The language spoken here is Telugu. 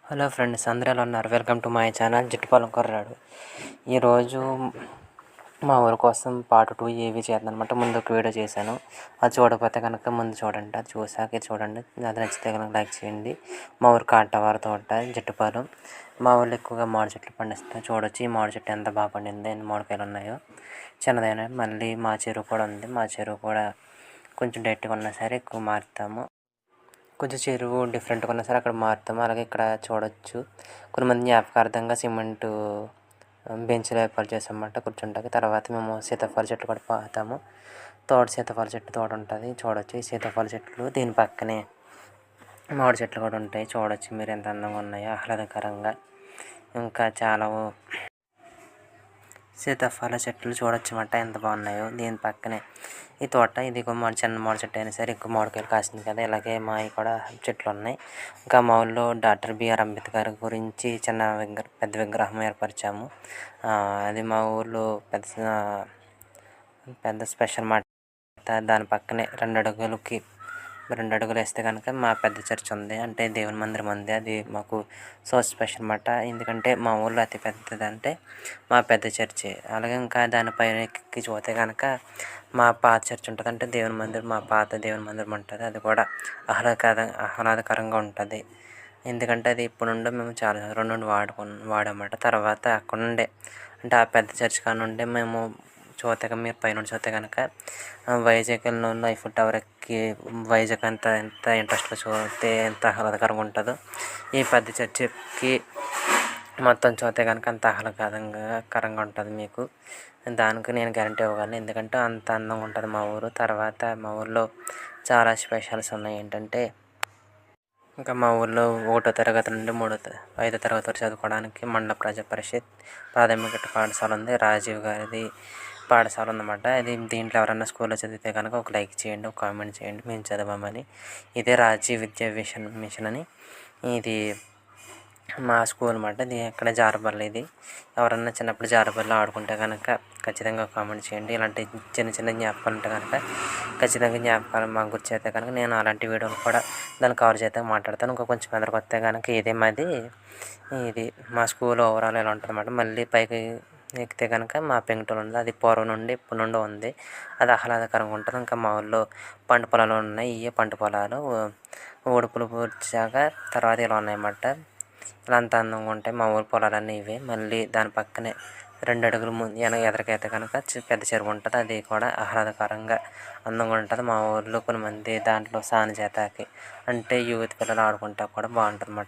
హలో ఫ్రెండ్స్, అందరూ ఎలా ఉన్నారు? వెల్కమ్ టు మై ఛానల్ జిట్టుపాలెం కుర్రాడు. ఈరోజు మా ఊరి కోసం పార్ట్ 2 ఏవి చేద్దామన్నమాట. ముందు ఒక వీడియో చేశాను, అది చూడకపోతే కనుక ముందు చూడండి. అది చూసాక చూడండి, అది నచ్చితే కనుక లైక్ చేయండి. మా ఊరు కాటవారి తోట జిట్టుపాలెం. మా ఊళ్ళో ఎక్కువగా మామిడి చెట్లు పండిస్తాం. చూడొచ్చు ఈ మామిడి చెట్టు ఎంత బాగా పండిందో, ఎన్ని మామిడికాయలు ఉన్నాయో. చిన్నదైనా మళ్ళీ మా చెరువు కూడా ఉంది. మా చెరువు కూడా కొంచెం డైరెక్ట్గా ఉన్నా సరే ఎక్కువ మారుతాము. కొంచెం చెరువు డిఫరెంట్గా ఉన్నా సరే అక్కడ మారుతాము. అలాగే ఇక్కడ చూడొచ్చు కొంతమంది జ్ఞాపకార్థంగా సిమెంటు బెంచ్లు ఏర్పాటు చేసామన్నమాట కూర్చుంటాకి. తర్వాత మేము సీతాఫల చెట్లు కూడా పాతాము. సీతాఫల చెట్టు తోట ఉంటుంది, చూడొచ్చు. ఈ సీతాఫల చెట్లు దీని పక్కనే మామిడి చెట్లు కూడా ఉంటాయి. చూడొచ్చు మీరు ఎంత అందంగా ఉన్నాయో, ఆహ్లాదకరంగా. ఇంకా చాలా సీతాఫల చెట్లు చూడొచ్చు అన్నమాట, ఎంత బాగున్నాయో. దీని పక్కనే ఈ తోట, ఇది చిన్న మామిడి చెట్టు అయినా సరే ఎక్కువ మామిడికాయలు కాస్తుంది కదా. ఇలాగే మావి కూడా చెట్లు ఉన్నాయి. ఇంకా మా ఊళ్ళో డాక్టర్ బిఆర్ అంబేద్కర్ గురించి పెద్ద విగ్రహం ఏర్పరిచాము. అది మా ఊళ్ళో పెద్ద స్పెషల్ మాట. దాని పక్కనే 2 అడుగులు వేస్తే కనుక మా పెద్ద చర్చ్ ఉంది, అంటే దేవుని మందిరం ఉంది. అది మాకు సో స్పెషల్ అన్నమాట. ఎందుకంటే మా ఊళ్ళో అతి పెద్దది అంటే మా పెద్ద చర్చి. అలాగే ఇంకా దానిపైన ఎక్కి చూస్తే కనుక మా పాత చర్చ్ ఉంటుంది, అంటే దేవుని మందిరం, మా పాత దేవుని మందిరం ఉంటుంది. అది కూడా ఆహ్లాదకరంగా ఉంటుంది. ఎందుకంటే అది ఇప్పుడు నుండి మేము చాలా రోజుల నుండి వాడామన్నమాట. తర్వాత అక్కడ నుండే, అంటే ఆ పెద్ద చర్చ్ కాడ నుండే మేము చూస్తే, మీరు పైనుండి చూస్తే కనుక వైజాగ్ వెళ్ళిన ఐఫిల్ టవర్ ఎక్కి వైజాగ్ ఎంత ఇంట్రెస్ట్గా చూస్తే ఎంత ఆహ్లాదకరంగా ఉంటుందో, ఈ పెద్ద చర్చికి మొత్తం చూస్తే కనుక అంత ఆహ్లాదకరంగా ఉంటుంది మీకు. దానికి నేను గ్యారంటీ ఇవ్వగలను, ఎందుకంటే అంత అందంగా ఉంటుంది మా ఊరు. తర్వాత మా ఊళ్ళో చాలా స్పెషల్స్ ఉన్నాయి. ఏంటంటే ఇంకా మా ఊళ్ళో 1వ తరగతి నుండి 5వ తరగతి వరకు చదువుకోవడానికి మండల ప్రజా పరిషత్ ప్రాథమిక పాఠశాల ఉంది. రాజీవ్ గారిది పాఠశాల ఉందన్నమాట. దీంట్లో ఎవరైనా స్కూల్లో చదివితే కనుక ఒక లైక్ చేయండి, ఒక కామెంట్ చేయండి, మేము చదవమని. ఇదే రాజీవ్ విద్యా మిషన్ అని. ఇది మా స్కూల్ అన్నమాట. ఇది ఎక్కడ జారబల్ల. ఇది ఎవరన్నా చిన్నప్పుడు జారబల్లో ఆడుకుంటే కనుక ఖచ్చితంగా కామెంట్ చేయండి. ఇలాంటి చిన్న చిన్న జ్ఞాపకాలు ఉంటే కనుక ఖచ్చితంగా జ్ఞాపకాలు మాకు గుర్తు కనుక నేను అలాంటి వీడియోలు కూడా దాన్ని కవర్ చేస్తే మాట్లాడతాను. ఇంకా కొంచెం ఎదురుకు వస్తే కనుక ఇది మా స్కూల్ ఓవరాల్ ఎలా ఉంటుంది అన్నమాట. మళ్ళీ పైకి ఎక్కితే కనుక మా పెంకుటిల్లు ఉంది, అది పూర్వం నుండి ఇప్పటి నుండి ఉంది. అది ఆహ్లాదకరంగా ఉంటుంది. ఇంకా మా ఊళ్ళో పంట పొలాలు ఉన్నాయి. ఇవే పంట పొలాలు ఉడుపులు పూడ్చాక తర్వాత ఇలా ఉన్నాయన్నమాట. ఇలా అంత అందంగా ఉంటాయి మా ఊరి పొలాలన్నీ ఇవే. మళ్ళీ దాని పక్కనే 2 అడుగులు ఎదరికైతే కనుక పెద్ద చెరువు ఉంటుంది. అది కూడా ఆహ్లాదకరంగా అందంగా ఉంటుంది. మా ఊళ్ళో కొంతమంది దాంట్లో స్నానం చేతాకి, అంటే యూత్ పిల్లలు ఆడుకుంటా కూడా బాగుంటుంది అన్నమాట.